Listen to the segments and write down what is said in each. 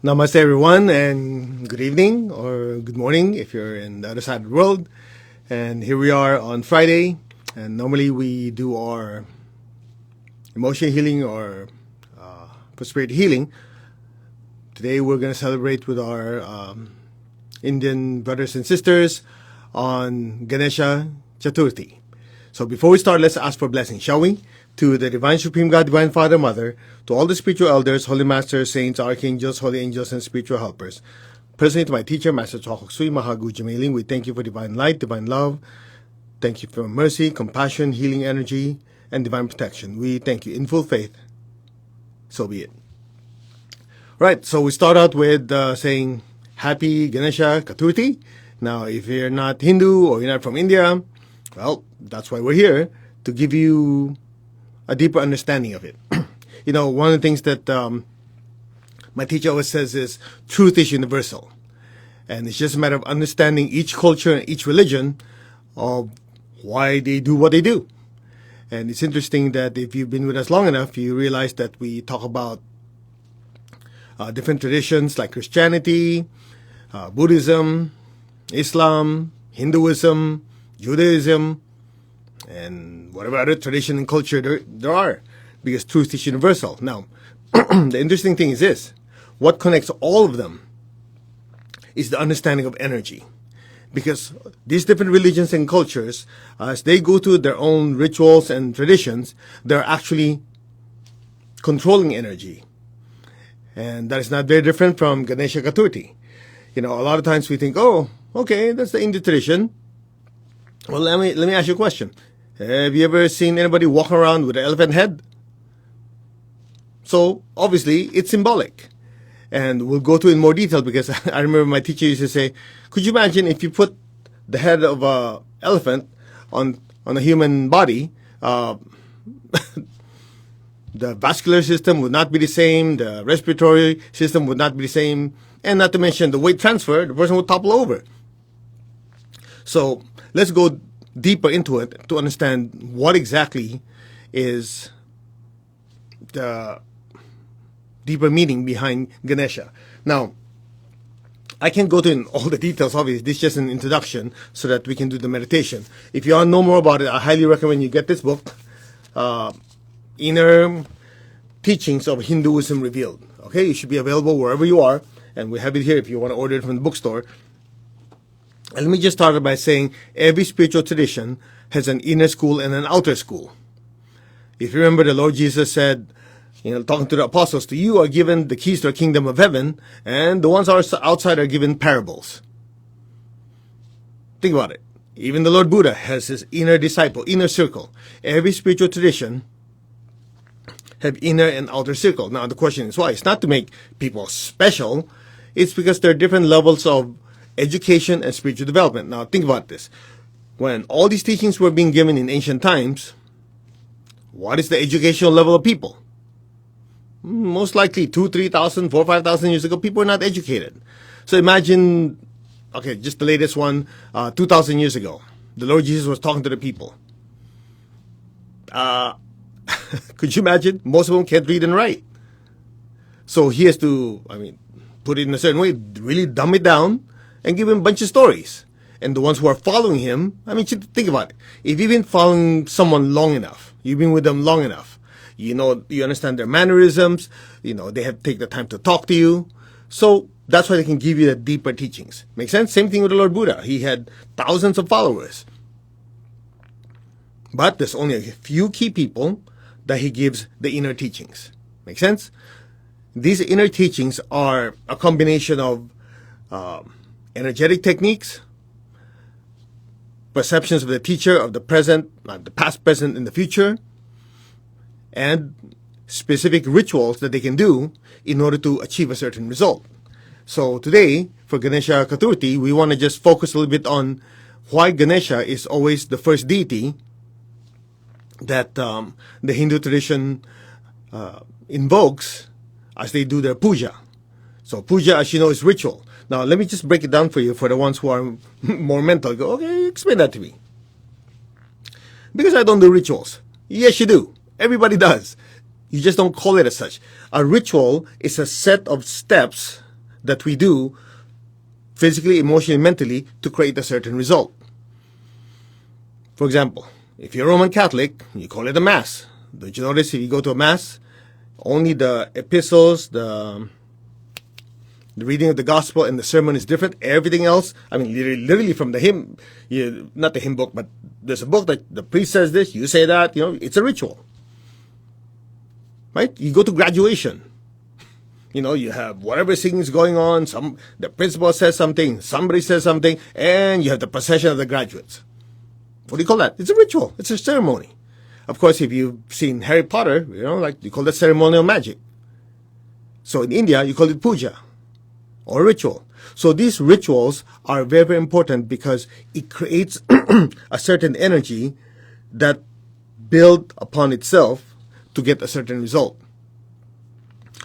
Namaste everyone, and good evening or good morning if you're in the other side of the world. And here we are on Friday, and normally we do our emotion healing or prosperity healing. Today we're going to celebrate with our Indian brothers and sisters on Ganesha Chaturthi. So before we start, let's ask for blessing, shall we? To the Divine Supreme God, Divine Father, Mother, to all the spiritual elders, holy masters, saints, archangels, holy angels, and spiritual helpers. Personally to my teacher, Master Chokok Sui, Maha Gujarati, we thank you for divine light, divine love. Thank you for mercy, compassion, healing energy, and divine protection. We thank you in full faith. So be it. Right, so we start out with saying Happy Ganesha Chaturthi. Now, if you're not Hindu or you're not from India, well, that's why we're here, to give you a deeper understanding of it. You know, one of the things that my teacher always says is truth is universal. And it's just a matter of understanding each culture and each religion of why they do what they do. And it's interesting that if you've been with us long enough, you realize that we talk about different traditions like Christianity, Buddhism, Islam, Hinduism, Judaism, and whatever other tradition and culture there are, because truth is universal. Now, the interesting thing is this. What connects all of them is the understanding of energy. Because these different religions and cultures, as they go through their own rituals and traditions, they're actually controlling energy. And that is not very different from Ganesha Chaturthi. You know, a lot of times we think, oh, okay, that's the Indian tradition. Well, let me ask you a question. Have you ever seen anybody walk around with an elephant head? So, obviously, it's symbolic. And we'll go through in more detail because I remember my teacher used to say, could you imagine if you put the head of an elephant on a human body, the vascular system would not be the same, the respiratory system would not be the same, and not to mention the weight transfer, the person would topple over. So, let's go deeper into it to understand what exactly is the deeper meaning behind Ganesha. Now, I can't go into all the details, obviously. This is just an introduction so that we can do the meditation. If you want to know more about it, I highly recommend you get this book, Inner Teachings of Hinduism Revealed. Okay, it should be available wherever you are, and we have it here if you want to order it from the bookstore. And let me just start by saying every spiritual tradition has an inner school and an outer school. If you remember, the Lord Jesus said, talking to the apostles, to you are given the keys to the kingdom of heaven, and the ones outside are given parables. Think about it. Even the Lord Buddha has his inner disciple, inner circle. Every spiritual tradition have inner and outer circle. Now, the question is why? It's not to make people special. It's because there are different levels of education and spiritual development. Now, think about this. When all these teachings were being given in ancient times, what is the educational level of people? Most likely 2,000, 3,000, 4,000, 5,000 years ago, people were not educated. So imagine, okay, just the latest one, 2,000 years ago. The Lord Jesus was talking to the people. Could you imagine? Most of them can't read and write. So he has to, put it in a certain way, really dumb it down, and give him a bunch of stories. And the ones who are following him, think about it. If you've been following someone long enough, you've been with them long enough, you understand their mannerisms, they have to take the time to talk to you. So that's why they can give you the deeper teachings. Make sense? Same thing with the Lord Buddha. He had thousands of followers. But there's only a few key people that he gives the inner teachings. Make sense? These inner teachings are a combination of energetic techniques, perceptions of the teacher of the present, the past, present, and the future, and specific rituals that they can do in order to achieve a certain result. So today, for Ganesha Chaturthi, we want to just focus a little bit on why Ganesha is always the first deity that the Hindu tradition invokes as they do their puja. So puja, as you know, is ritual. Now, let me just break it down for you for the ones who are more mental. Go, okay, explain that to me. Because I don't do rituals. Yes, you do. Everybody does. You just don't call it as such. A ritual is a set of steps that we do physically, emotionally, mentally to create a certain result. For example, if you're a Roman Catholic, you call it a Mass. Don't you notice if you go to a Mass, only the epistles, the reading of the gospel and the sermon is different. Everything else, I mean, literally from the hymn, not the hymn book, but there's a book that the priest says this, you say that, it's a ritual. Right? You go to graduation. You have whatever singing is going on, the principal says something, somebody says something, and you have the procession of the graduates. What do you call that? It's a ritual. It's a ceremony. Of course, if you've seen Harry Potter, you call that ceremonial magic. So in India, you call it puja or ritual. So these rituals are very, very important because it creates a certain energy that builds upon itself to get a certain result.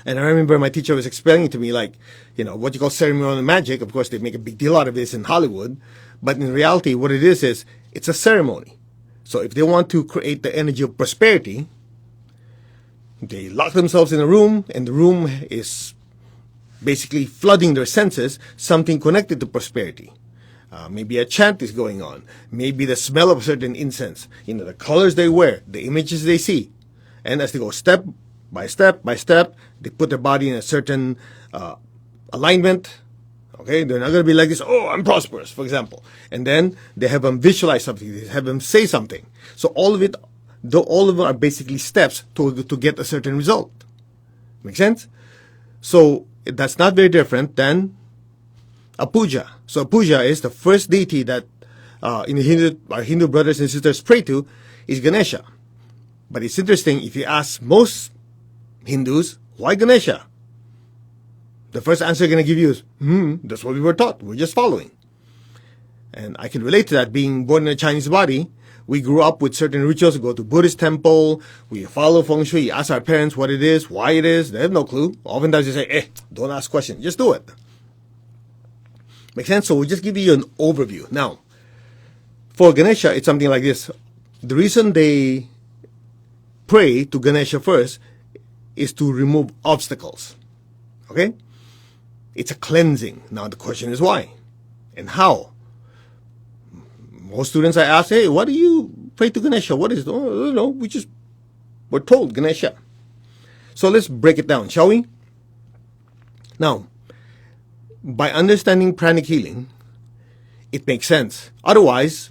And I remember my teacher was explaining to me, what you call ceremonial magic. Of course, they make a big deal out of this in Hollywood. But in reality, what it is it's a ceremony. So if they want to create the energy of prosperity, they lock themselves in a room, and the room is basically flooding their senses, something connected to prosperity. Maybe a chant is going on. Maybe the smell of a certain incense. The colors they wear, the images they see. And as they go step by step by step, they put their body in a certain alignment. Okay, they're not going to be like this, oh, I'm prosperous, for example. And then they have them visualize something, they have them say something. So all of them are basically steps to get a certain result. Make sense? So that's not very different than a puja. So a puja is the first deity that our Hindu brothers and sisters pray to is Ganesha. But it's interesting, if you ask most Hindus, why Ganesha? The first answer they're going to give you is, that's what we were taught. We're just following. And I can relate to that. Being born in a Chinese body, we grew up with certain rituals. We go to Buddhist temple. We follow feng shui. Ask our parents what it is, why it is. They have no clue. Oftentimes they say, don't ask questions. Just do it. Make sense? So we'll just give you an overview. Now, for Ganesha, it's something like this. The reason they pray to Ganesha first is to remove obstacles. Okay? It's a cleansing. Now the question is why and how. Most students I ask, hey, what do you pray to Ganesha? What is it? Oh, no, we're told Ganesha. So let's break it down, shall we? Now, by understanding pranic healing, it makes sense. Otherwise,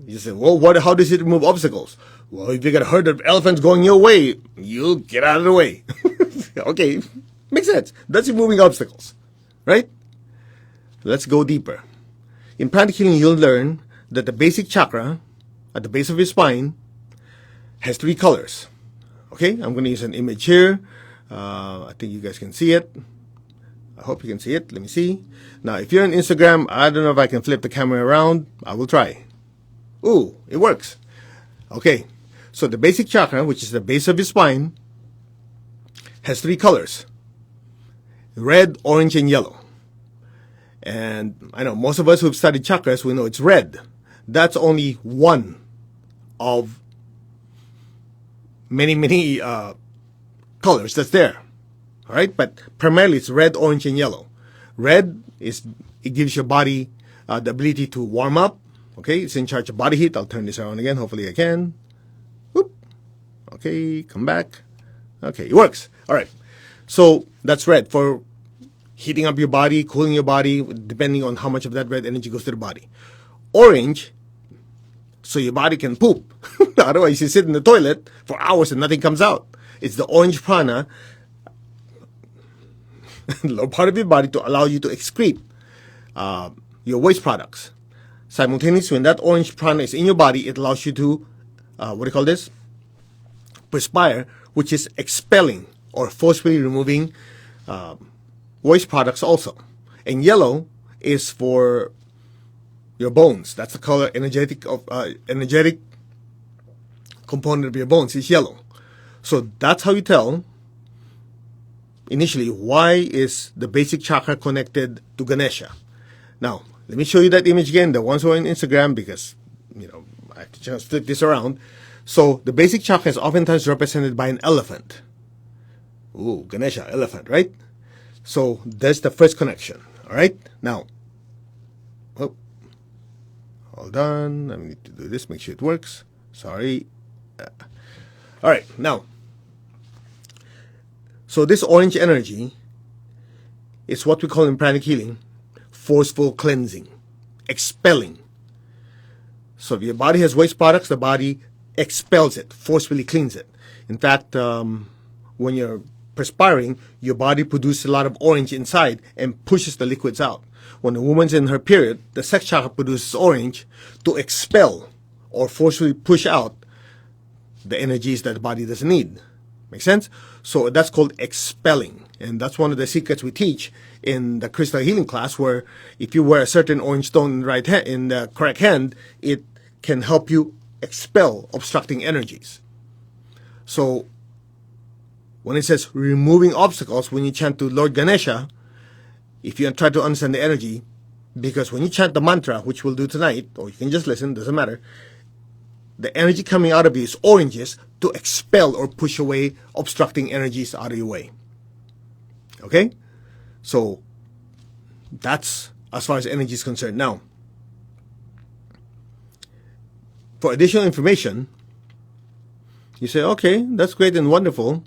you say, well, how does it remove obstacles? Well, if you get a herd of elephants going your way, you'll get out of the way. Okay, makes sense. That's removing obstacles, right? Let's go deeper. In pranic healing, you'll learn that the basic chakra at the base of your spine has 3 colors. Okay, I'm going to use an image here. I think you guys can see it. I hope you can see it. Let me see. Now, if you're on Instagram, I don't know if I can flip the camera around. I will try. Ooh, it works. Okay, so the basic chakra, which is the base of your spine, has 3 colors: red, orange, and yellow. And I know most of us who've studied chakras, we know it's red. That's only one of many, many colors that's there. All right, but primarily it's red, orange, and yellow. Red it gives your body the ability to warm up. Okay, it's in charge of body heat. I'll turn this around again. Hopefully I can. Whoop. Okay, come back. Okay, it works. All right. So that's red for heating up your body, cooling your body, depending on how much of that red energy goes to the body. Orange, so your body can poop. Otherwise, you sit in the toilet for hours and nothing comes out. It's the orange prana, the lower part of your body, to allow you to excrete your waste products. Simultaneously, when that orange prana is in your body, it allows you to, perspire, which is expelling or forcefully removing waste products also. And yellow is for your bones. That's the color energetic component of your bones is yellow. So that's how you tell initially why is the basic chakra connected to Ganesha. Now, let me show you that image again, the ones who are on Instagram, because I have to just flip this around. So the basic chakra is oftentimes represented by an elephant. Ooh, Ganesha, elephant, right? So that's the first connection. All right. Now, oh, hold on. I need to do this. Make sure it works. Sorry. All right. Now, so this orange energy is what we call in pranic healing forceful cleansing, expelling. So if your body has waste products, the body expels it, forcefully cleans it. In fact, when you're perspiring, your body produces a lot of orange inside and pushes the liquids out. When a woman's in her period, the sex chakra produces orange to expel or forcefully push out the energies that the body doesn't need. Make sense? So that's called expelling. And that's one of the secrets we teach in the crystal healing class, where if you wear a certain orange stone in the right hand, in the correct hand, it can help you expel obstructing energies. So when it says removing obstacles, when you chant to Lord Ganesha, if you try to understand the energy, because when you chant the mantra, which we'll do tonight, or you can just listen, doesn't matter, the energy coming out of you is oranges to expel or push away obstructing energies out of your way. Okay? So that's as far as energy is concerned. Now, for additional information, you say, okay, that's great and wonderful.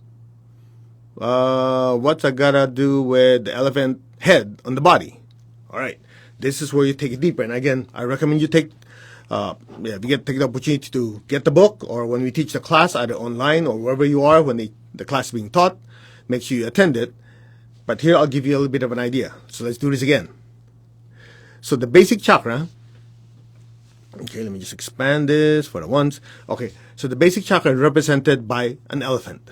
What's I gotta do with the elephant head on the body? All right, this is where you take it deeper. And again, I recommend you take take the opportunity to get the book, or when we teach the class, either online or wherever you are when the class is being taught, make sure you attend it. But here I'll give you a little bit of an idea. So let's do this again. So the basic chakra, okay, let me just expand this for the once. Okay, so the basic chakra is represented by an elephant.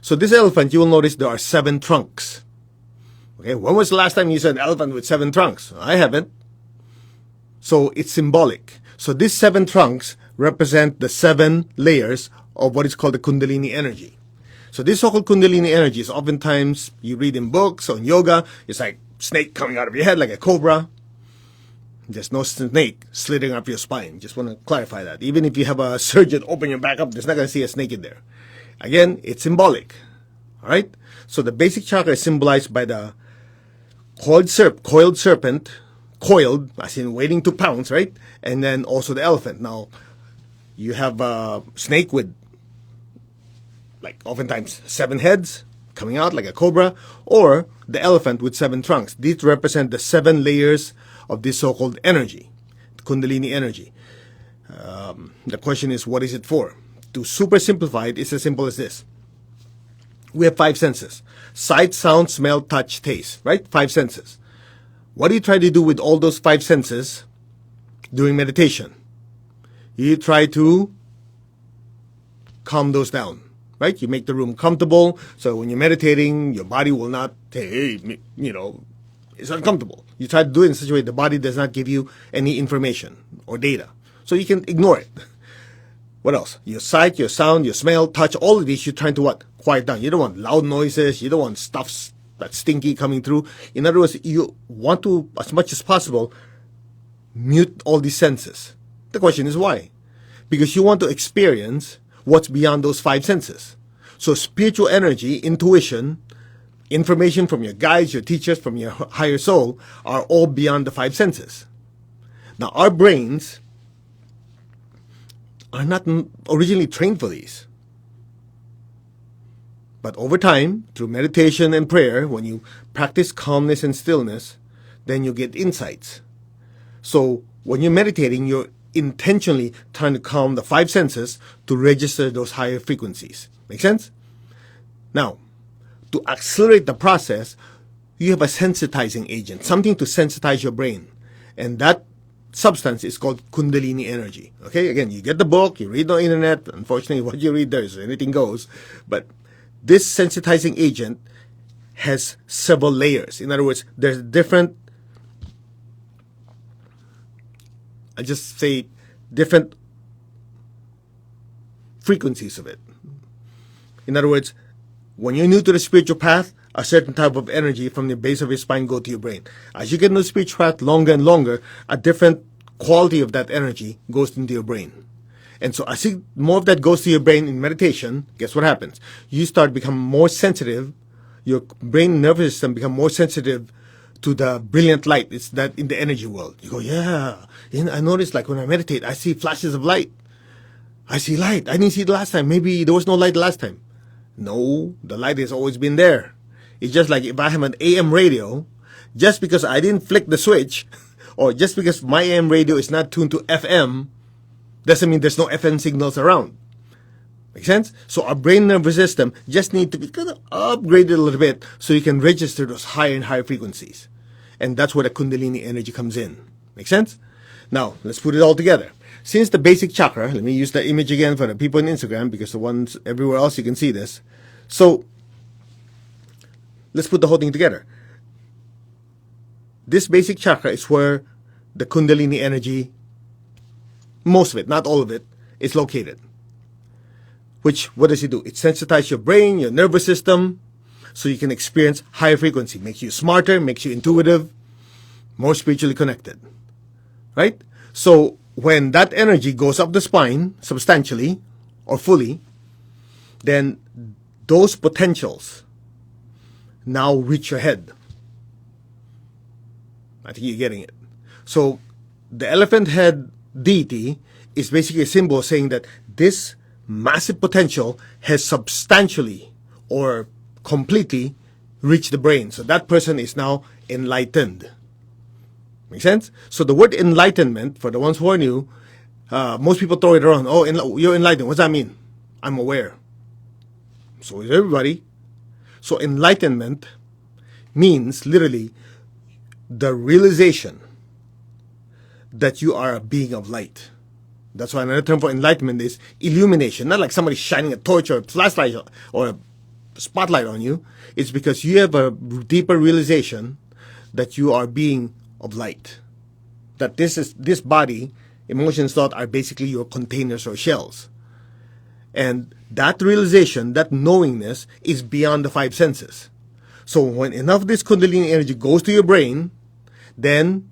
So this elephant, you will notice there are 7 trunks. Okay, when was the last time you saw an elephant with 7 trunks? I haven't. So it's symbolic. So these 7 trunks represent the 7 layers of what is called the Kundalini energy. So this so-called Kundalini energy is oftentimes, you read in books or in yoga, it's like snake coming out of your head like a cobra. There's no snake slithering up your spine. Just want to clarify that. Even if you have a surgeon open your back up, there's not going to see a snake in there. Again, it's symbolic. All right? So the basic chakra is symbolized by the coiled serpent, coiled, as in waiting to pounce, right? And then also the elephant. Now, you have a snake with, like, oftentimes 7 heads coming out like a cobra, or the elephant with 7 trunks. These represent the 7 layers of this so-called energy, Kundalini energy. The question is, what is it for? To super simplify it, it's as simple as this. We have 5 senses: sight, sound, smell, touch, taste, right? 5 senses. What do you try to do with all those 5 senses during meditation? You try to calm those down, right? You make the room comfortable, so when you're meditating, your body will not say, hey, it's uncomfortable. You try to do it in such a way the body does not give you any information or data. So you can ignore it. What else? Your sight, your sound, your smell, touch, all of these you're trying to what? Quiet down. You don't want loud noises. You don't want stuff that's stinky coming through. In other words, you want to, as much as possible, mute all these senses. The question is why? Because you want to experience what's beyond those 5 senses. So spiritual energy, intuition, information from your guides, your teachers, from your higher soul are all beyond the 5 senses. Now, our brains are not originally trained for these. But over time, through meditation and prayer, when you practice calmness and stillness, then you get insights. So when you're meditating, you're intentionally trying to calm the 5 senses to register those higher frequencies. Make sense? Now, to accelerate the process, you have a sensitizing agent, something to sensitize your brain. And that substance is called Kundalini energy. Okay, again, you get the book, you read the internet. Unfortunately, what you read there is anything goes. But this sensitizing agent has several layers. In other words, there's different, I just say different frequencies of it. In other words, when you're new to the spiritual path, a certain type of energy from the base of your spine go to your brain. As you get into the spiritual path longer and longer, a different quality of that energy goes into your brain. And so as more of that goes to your brain in meditation, guess what happens? You start becoming more sensitive. your brain nervous system become more sensitive to the brilliant light. It's that in the energy world. You go, yeah. And I notice like when I meditate, I see flashes of light. I see light. I didn't see it last time. Maybe there was no light last time. No, the light has always been there. It's just like if I have an AM radio, just because I didn't flick the switch, or just because my AM radio is not tuned to FM, doesn't mean there's no FM signals around. Make sense? So our brain nervous system just need to be kind of upgraded a little bit so you can register those higher and higher frequencies. And that's where the Kundalini energy comes in. Make sense? Now, let's put it all together. Since the basic chakra, let me use the image again for the people on Instagram because the ones everywhere else you can see this. So, let's put the whole thing together. This basic chakra is where the Kundalini energy, most of it, not all of it, is located. Which, what does it do? It sensitizes your brain, your nervous system, so you can experience higher frequency. Makes you smarter, makes you intuitive, more spiritually connected. Right? So, when that energy goes up the spine, substantially, or fully, then those potentials now reach your head. I think you're getting it. So, the elephant head deity is basically a symbol saying that this massive potential has substantially or completely reached the brain. So that person is now enlightened. Make sense? So the word enlightenment, for the ones who are new, most people throw it around. Oh, you're enlightened. What does that mean? I'm aware. So is everybody. So enlightenment means literally the realization that you are a being of light. That's why another term for enlightenment is illumination. Not like somebody shining a torch or a flashlight or a spotlight on you. It's because you have a deeper realization that you are a being of light. That this body, emotions, thought are basically your containers or shells. And that realization, that knowingness is beyond the five senses. So when enough of this Kundalini energy goes to your brain, then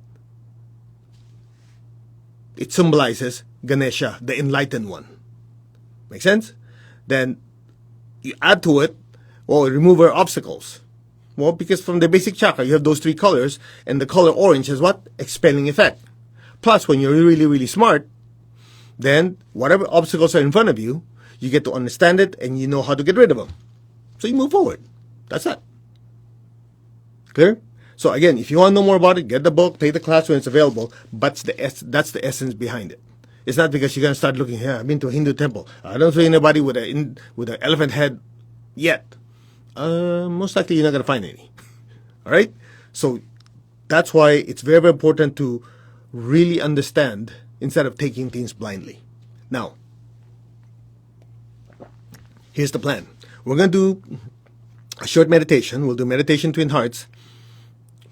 it symbolizes Ganesha, the enlightened one. Make sense? Then you add to it, well, remover obstacles. Well, because from the basic chakra, you have those three colors, and the color orange has what? Expelling effect. Plus, when you're really, really smart, then whatever obstacles are in front of you, you get to understand it, and you know how to get rid of them. So you move forward. That's it. Clear? So again, if you want to know more about it, get the book, take the class when it's available, but that's the essence behind it. It's not because you're going to start looking, yeah, I've been to a Hindu temple. I don't see anybody with an elephant head yet. Most likely you're not going to find any. All right? So that's why it's very, very important to really understand instead of taking things blindly. Now, here's the plan. We're going to do a short meditation. We'll do meditation twin hearts.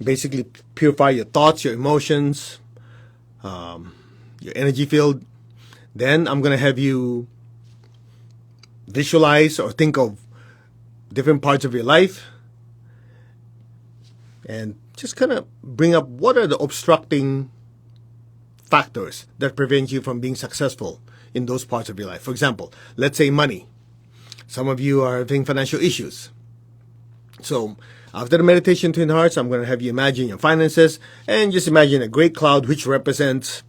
Basically purify your thoughts, your emotions, your energy field. Then I'm going to have you visualize or think of different parts of your life and just kind of bring up what are the obstructing factors that prevent you from being successful in those parts of your life. For example, let's say money. Some of you are having financial issues. So after the meditation twin hearts, I'm going to have you imagine your finances and just imagine a great cloud which represents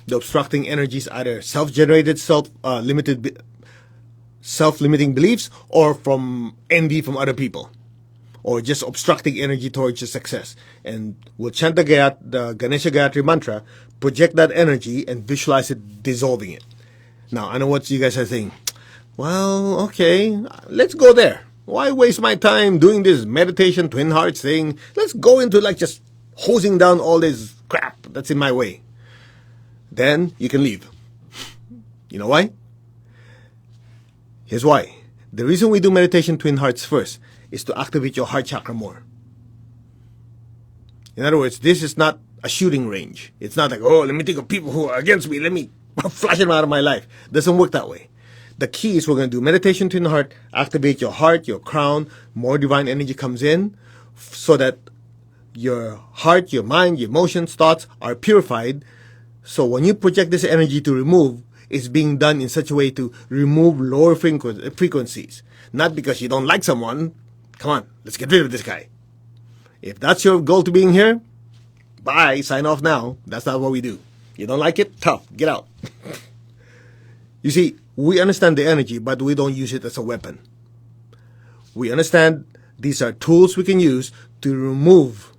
the obstructing energies, either self-generated, self-limiting beliefs or from envy from other people or just obstructing energy towards your success. And we'll chant the Ganesha Gayatri mantra, project that energy and visualize it dissolving it. Now, I know what you guys are saying. Well, okay, let's go there. Why waste my time doing this meditation twin hearts thing? Let's go into like just hosing down all this crap that's in my way. Then you can leave. You know why? Here's why. The reason we do meditation twin hearts first is to activate your heart chakra more. In other words, this is not a shooting range. It's not like, oh, let me think of people who are against me. Let me flush them out of my life. It doesn't work that way. The key is we're going to do meditation twin heart, activate your heart, your crown, more divine energy comes in so that your heart, your mind, your emotions, thoughts are purified. So when you project this energy to remove, it's being done in such a way to remove lower frequencies. Not because you don't like someone, Come on, let's get rid of this guy. If that's your goal to being here, bye, sign off now. That's not what we do. You don't like it? Tough, get out. You see, we understand the energy, but we don't use it as a weapon. We understand these are tools we can use to remove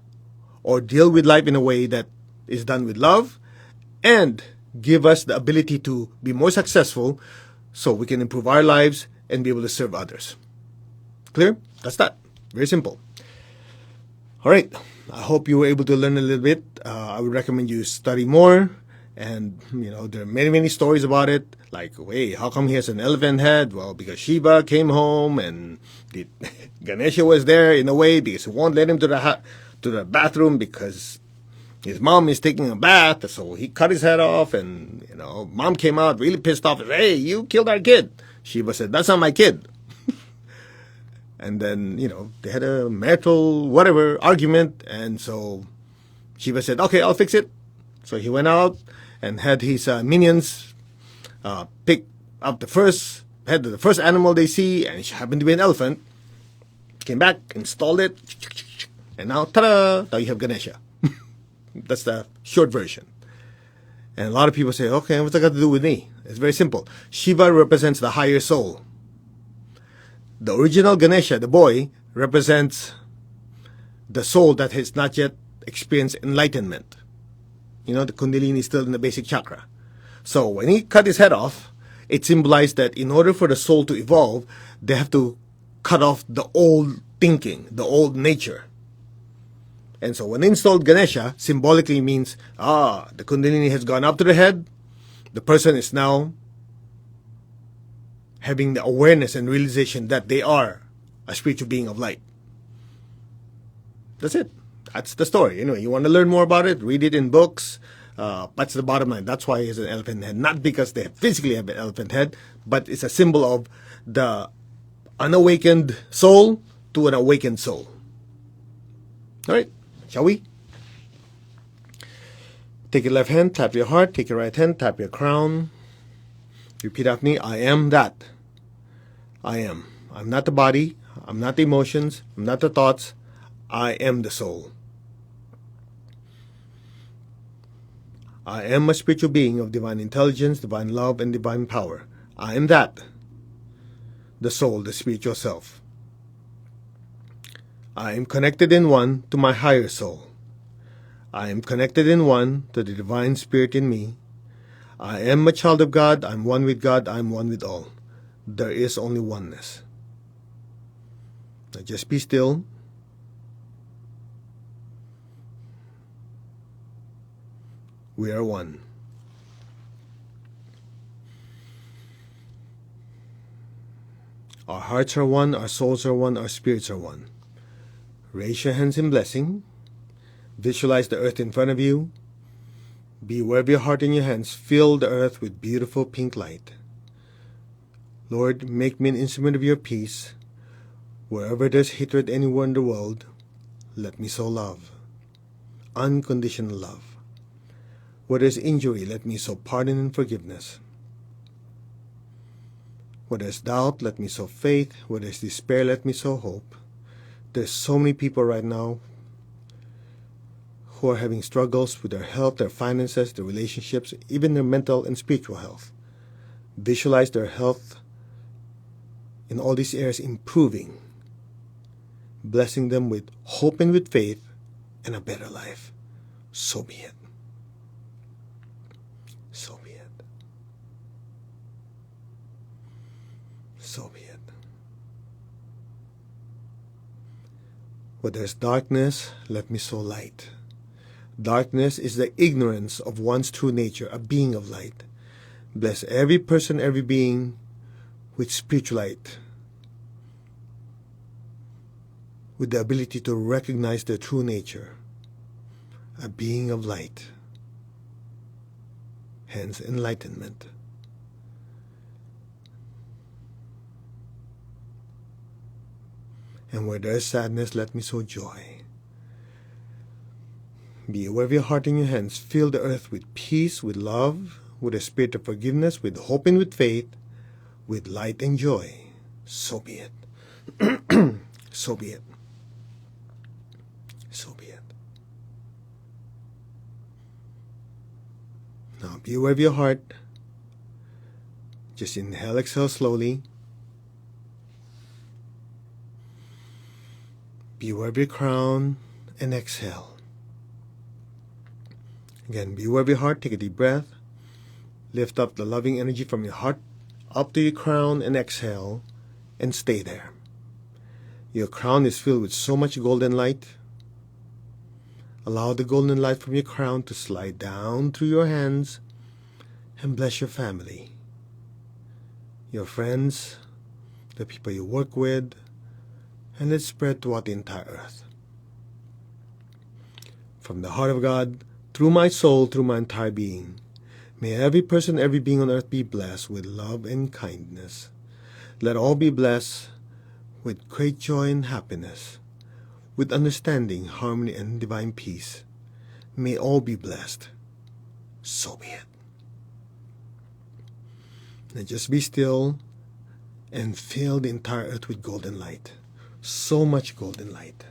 or deal with life in a way that is done with love and give us the ability to be more successful so we can improve our lives and be able to serve others. Clear? That's that. Very simple. All right. I hope you were able to learn a little bit. I would recommend you study more. And, there are many, many stories about it. Like, wait, how come he has an elephant head? Well, because Shiva came home and Ganesha was there in a way because he won't let him to the bathroom because his mom is taking a bath. So he cut his head off and, mom came out really pissed off and said, hey, you killed our kid. Shiva said, that's not my kid. And then, they had a marital whatever argument. And so Shiva said, okay, I'll fix it. So he went out and had his minions pick up the first animal they see, and it happened to be an elephant. Came back, installed it, and now, ta-da! Now you have Ganesha. That's the short version. And a lot of people say, okay, what's that got to do with me? It's very simple. Shiva represents the higher soul. The original Ganesha, the boy, represents the soul that has not yet experienced enlightenment. The Kundalini is still in the basic chakra. So when he cut his head off, it symbolized that in order for the soul to evolve, they have to cut off the old thinking, the old nature. And so when installed Ganesha, symbolically means, the Kundalini has gone up to the head. The person is now having the awareness and realization that they are a spiritual being of light. That's it. That's the story. You want to learn more about it, read it in books. That's the bottom line. That's why he has an elephant head. Not because they physically have an elephant head, but it's a symbol of the unawakened soul to an awakened soul. All right, shall we? Take your left hand, tap your heart. Take your right hand, tap your crown. Repeat after me. I am that. I am. I'm not the body. I'm not the emotions. I'm not the thoughts. I am the soul. I am a spiritual being of divine intelligence, divine love, and divine power. I am that. The soul, the spiritual self. I am connected in one to my higher soul. I am connected in one to the divine spirit in me. I am a child of God. I'm one with God. I'm one with all. There is only oneness. Now just be still. We are one. Our hearts are one, our souls are one, our spirits are one. Raise your hands in blessing. Visualize the earth in front of you. Be aware of your heart and your hands. Fill the earth with beautiful pink light. Lord, make me an instrument of your peace. Wherever there's hatred anywhere in the world, let me sow love. Unconditional love. Where there's injury, let me sow pardon and forgiveness. Where there's doubt, let me sow faith. Where there's despair, let me sow hope. There's so many people right now who are having struggles with their health, their finances, their relationships, even their mental and spiritual health. Visualize their health in all these areas improving, blessing them with hope and with faith and a better life. So be it. So be it. So be it. Where there's darkness, let me sow light. Darkness is the ignorance of one's true nature, a being of light. Bless every person, every being with spiritual light, with the ability to recognize their true nature, a being of light, hence enlightenment. And where there is sadness, let me sow joy. Be aware of your heart and your hands. Fill the earth with peace, with love, with a spirit of forgiveness, with hope and with faith, with light and joy. So be it. So be it. So be it. Now be aware of your heart. Just inhale, exhale slowly. Be aware of your crown and exhale. Again, be aware of your heart. Take a deep breath. Lift up the loving energy from your heart up to your crown and exhale, and stay there. Your crown is filled with so much golden light. Allow the golden light from your crown to slide down through your hands and bless your family, your friends, the people you work with, and let it spread throughout the entire earth. From the heart of God, through my soul, through my entire being, may every person, every being on earth be blessed with love and kindness. Let all be blessed with great joy and happiness, with understanding, harmony, and divine peace. May all be blessed. So be it. Now just be still and fill the entire earth with golden light. So much golden light.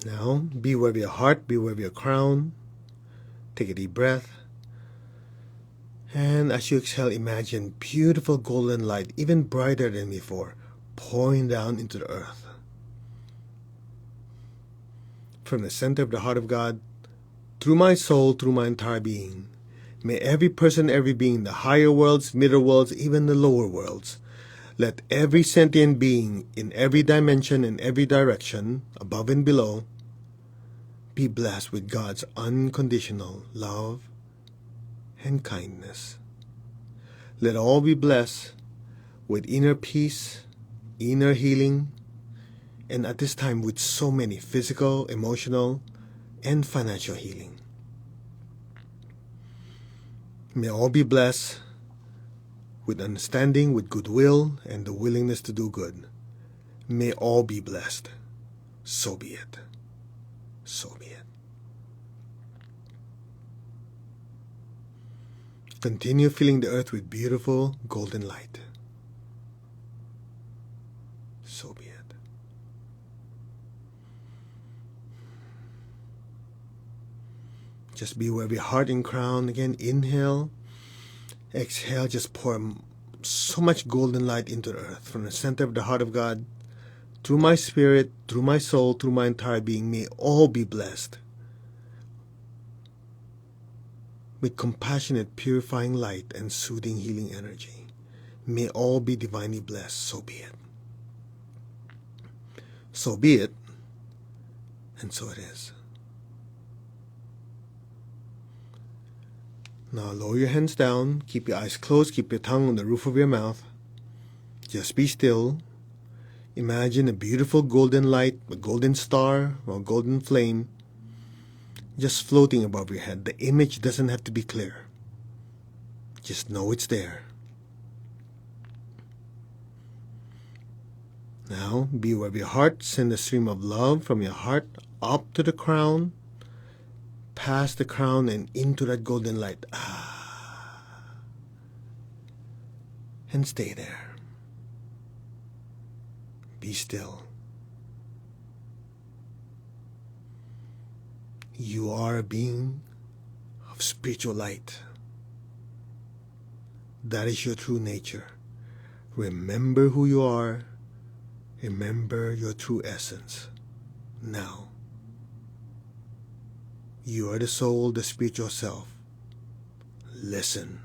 Now, be aware of your heart, be aware of your crown. Take a deep breath. And as you exhale, imagine beautiful golden light, even brighter than before, pouring down into the earth. From the center of the heart of God, through my soul, through my entire being, may every person, every being, the higher worlds, middle worlds, even the lower worlds, let every sentient being in every dimension, in every direction, above and below, be blessed with God's unconditional love and kindness. Let all be blessed with inner peace, inner healing, and at this time with so many physical, emotional, and financial healing. May all be blessed with understanding, with goodwill, and the willingness to do good. May all be blessed. So be it. So be it. Continue filling the earth with beautiful golden light. So be it. Just be aware of your heart and crown. Again, inhale. Exhale, just pour so much golden light into the earth from the center of the heart of God. Through my spirit, through my soul, through my entire being, may all be blessed with compassionate, purifying light and soothing, healing energy. May all be divinely blessed. So be it. So be it, and so it is. Now lower your hands down, keep your eyes closed, keep your tongue on the roof of your mouth. Just be still. Imagine a beautiful golden light, a golden star, or a golden flame just floating above your head. The image doesn't have to be clear. Just know it's there. Now, be aware of your heart. Send a stream of love from your heart up to the crown, past the crown, and into that golden light. And stay there. Be still. You are a being of spiritual light. That is your true nature. Remember who you are. Remember your true essence. Now, you are the soul, the spiritual self. Listen.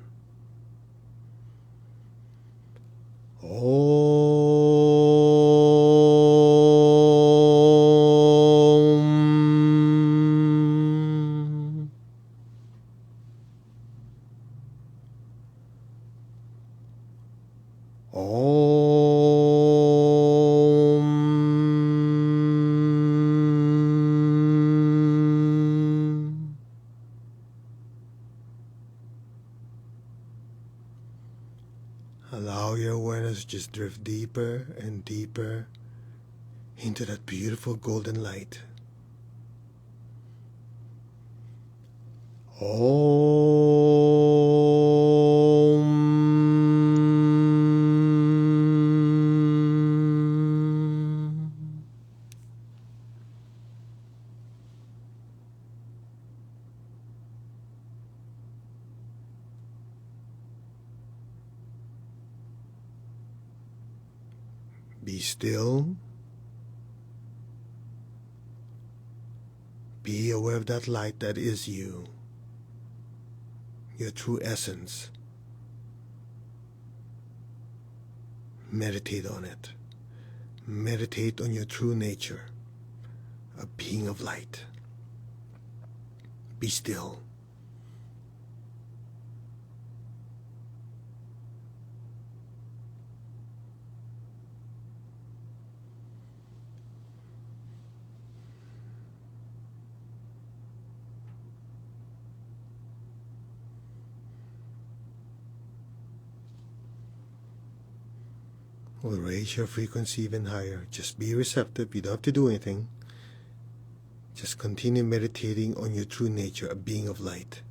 Allow your awareness to just drift deeper and deeper into that beautiful golden light. Om. Be still. Be aware of that light that is you, your true essence. Meditate on it. Meditate on your true nature, a being of light. Be still. Will raise your frequency even higher. Just be receptive. You don't have to do anything. Just continue meditating on your true nature, a being of light.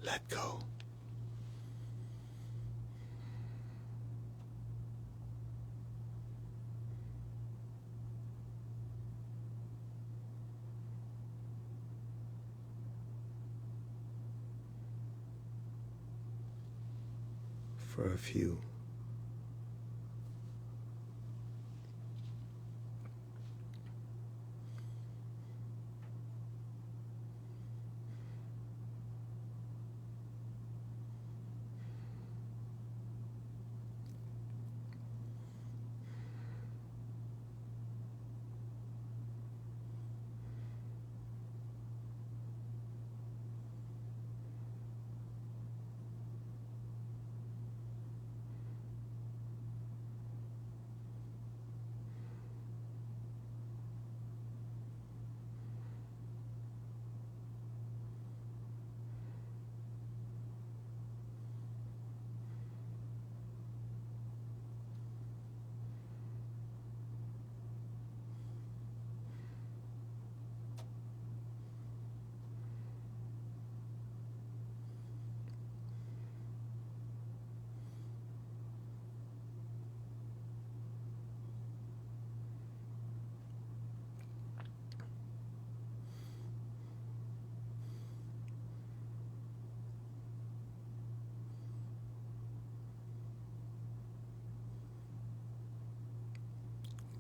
Let go. For a few.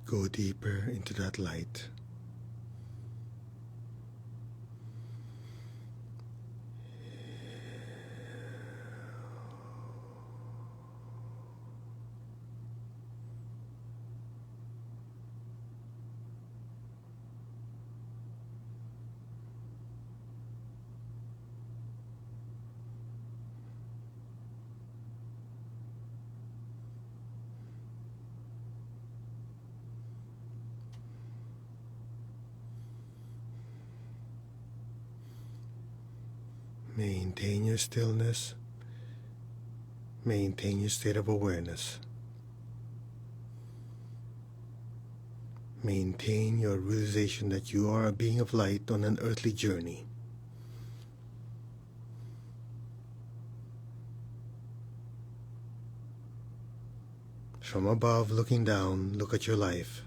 Go deeper into that light. Maintain your stillness. Maintain your state of awareness. Maintain your realization that you are a being of light on an earthly journey. From above, looking down, look at your life.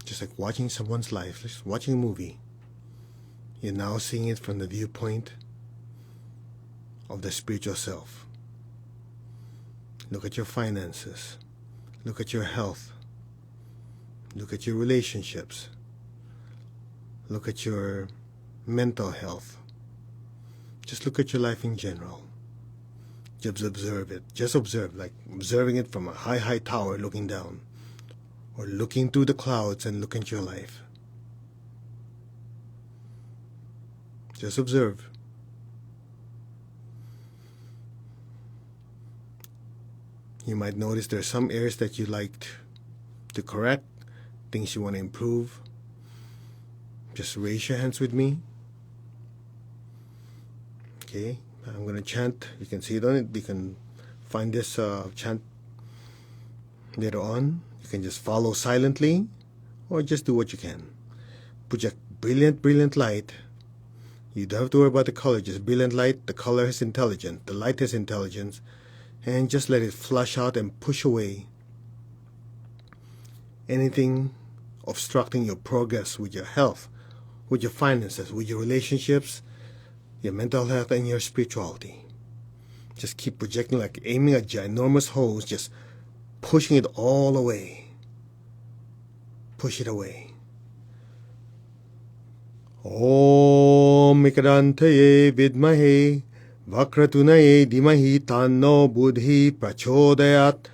Just like watching someone's life, just watching a movie. You're now seeing it from the viewpoint of the spiritual self. Look at your finances. Look at your health. Look at your relationships. Look at your mental health. Just look at your life in general. Just observe it. Just observe, like observing it from a high tower looking down. Or looking through the clouds and looking at your life. Just observe. You might notice there are some areas that you like to correct, things you want to improve. Just raise your hands with me. Okay, I'm going to chant. You can see it on it. You can find this chant later on. You can just follow silently or just do what you can. Project brilliant, brilliant light. You don't have to worry about the color. Just brilliant light. The color is intelligent. The light is intelligence. And just let it flush out and push away anything obstructing your progress with your health, with your finances, with your relationships, your mental health, and your spirituality. Just keep projecting, like aiming a ginormous hose, just pushing it all away. Push it away. Om Mikadanteye Vidmahe Vakratunaye Dimahi Tanno Buddhi Prachodayat.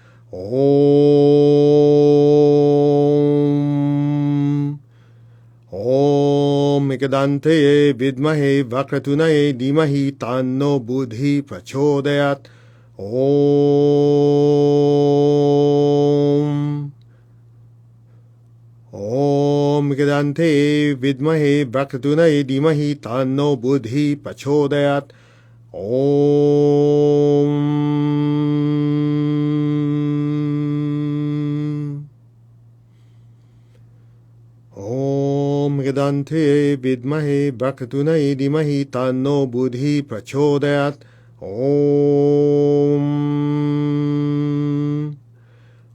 Om Mikadanteye Vidmahe Vakratunaye Dimahi Tanno Buddhi Prachodayat. Om Mikadante Vidmahe Vakratunaye Dimahi Tanno Buddhi Prachodayat. Om Mikadante Vidmahe Vakratunaye Dimahi Tanno Buddhi Prachodayat.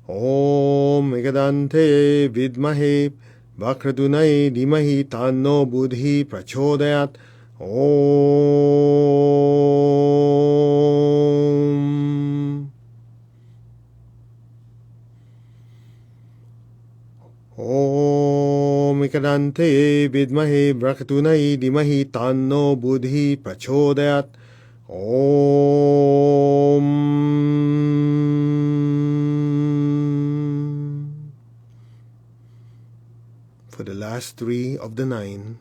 Om Mikadante Vidmahe Vakratunaye Dimahi Tanno Buddhi Prachodayat. Om Mikadante Vidmahe Vakratunaye Dimahi Tanno Buddhi Prachodayat. For the last 3 of the 9,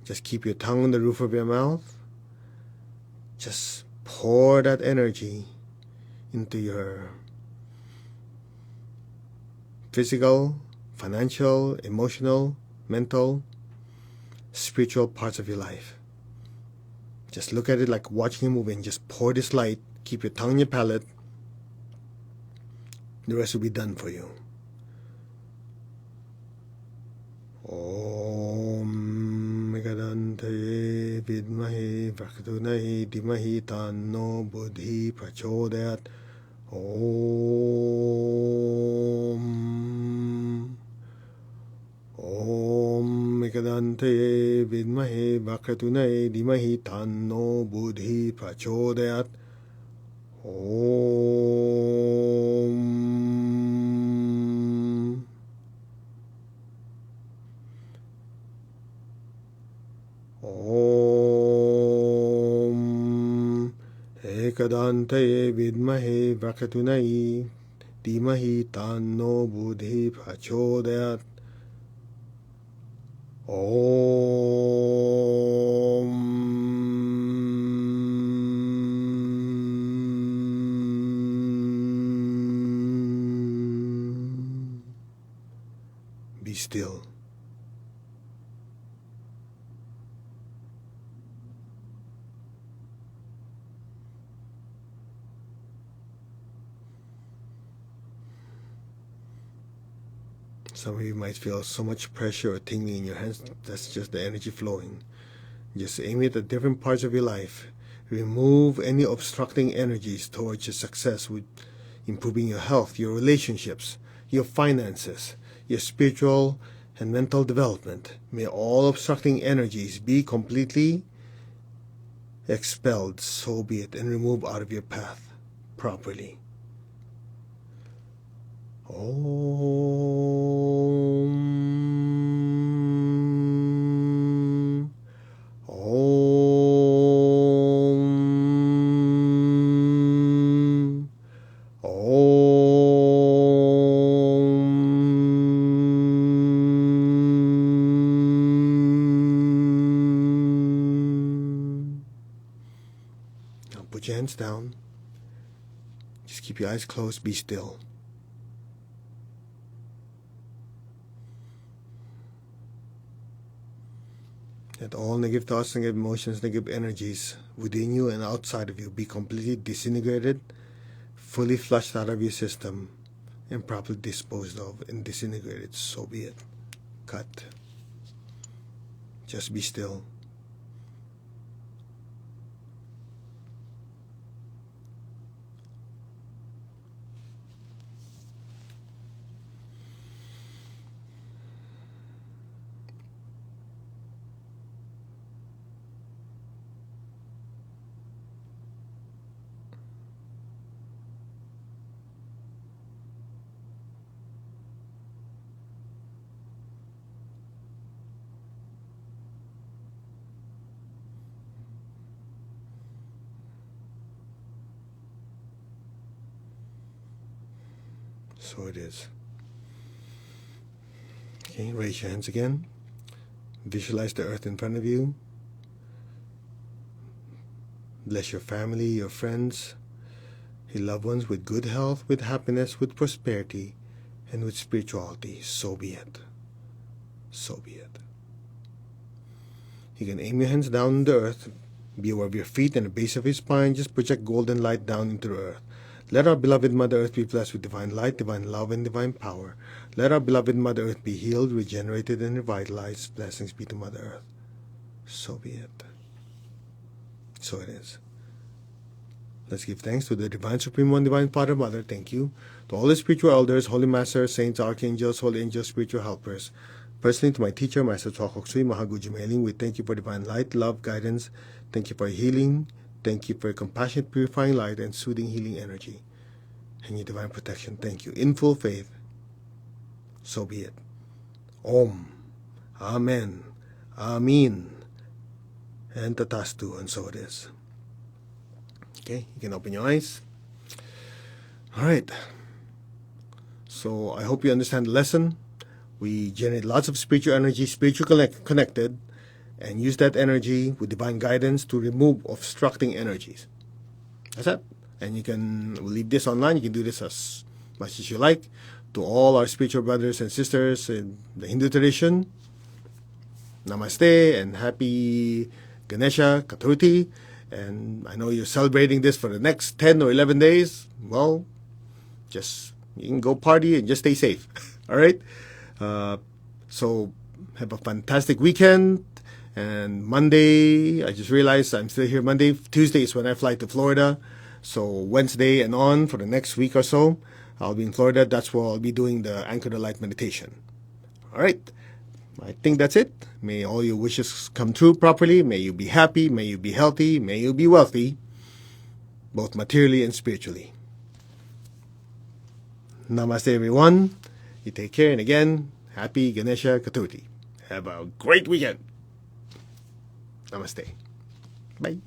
just keep your tongue on the roof of your mouth. Just pour that energy into your physical, financial, emotional, mental, spiritual parts of your life. Just look at it like watching a movie and just pour this light. Keep your tongue on your palate. The rest will be done for you. Om Mikadante Vidmahe Vakratunaye Dimahi Tanno Buddhi Prachodayat. Om Mikadante Vidmahe Vakratunaye Dimahi Tanno Buddhi Prachodayat. Om Ekadante Vidmahe Vakratunaye Dimahi Tanno Buddhi Prachodayat. Be still. Some of you might feel so much pressure or tingling in your hands. That's just the energy flowing. Just aim it at different parts of your life. Remove any obstructing energies towards your success with improving your health, your relationships, your finances, your spiritual and mental development. May all obstructing energies be completely expelled, so be it, and removed out of your path properly. Om. Om. Om. Now put your hands down. Just Keep your eyes closed. Be still. Let all negative thoughts, negative emotions, negative energies within you and outside of you be completely disintegrated, fully flushed out of your system, and properly disposed of and disintegrated. So be it. Cut. Just be still. So it is. Okay, raise your hands again. Visualize the earth in front of you. Bless your family, your friends, your loved ones with good health, with happiness, with prosperity, and with spirituality. So be it. So be it. You can aim your hands down the earth. Be aware of your feet and the base of your spine. Just project golden light down into the earth. Let our beloved Mother Earth be blessed with divine light, divine love, and divine power. Let our beloved Mother Earth be healed, regenerated, and revitalized. Blessings be to Mother Earth. So be it. So it is. Let's give thanks to the Divine Supreme One, Divine Father, Mother. Thank you. To all the spiritual elders, holy masters, saints, archangels, holy angels, spiritual helpers. Personally, to my teacher, Master Chokoksui, Maha Gujumeling, we thank you for divine light, love, guidance. Thank you for healing. Thank you for your compassionate, purifying light and soothing, healing energy. And your divine protection. Thank you. In full faith. So be it. Om. Amen. Amin. And Tatastu. And so it is. Okay, you can open your eyes. All right. So I hope you understand the lesson. We generate lots of spiritual energy, spiritually connected, and use that energy with divine guidance to remove obstructing energies. That's it. And you can, we'll leave this online. You can do this as much as you like. To all our spiritual brothers and sisters in the Hindu tradition, namaste and happy Ganesha, chaturthi. And I know you're celebrating this for the next 10 or 11 days. Well, just, you can go party and just stay safe. All right? So have a fantastic weekend. And Monday, I just realized I'm still here Monday. Tuesday is when I fly to Florida. So Wednesday and on for the next week or so, I'll be in Florida. That's where I'll be doing the Anchor the Light meditation. All right. I think that's it. May all your wishes come true properly. May you be happy. May you be healthy. May you be wealthy, both materially and spiritually. Namaste, everyone. You take care. And again, happy Ganesha Chaturthi. Have a great weekend. Namaste. Bye.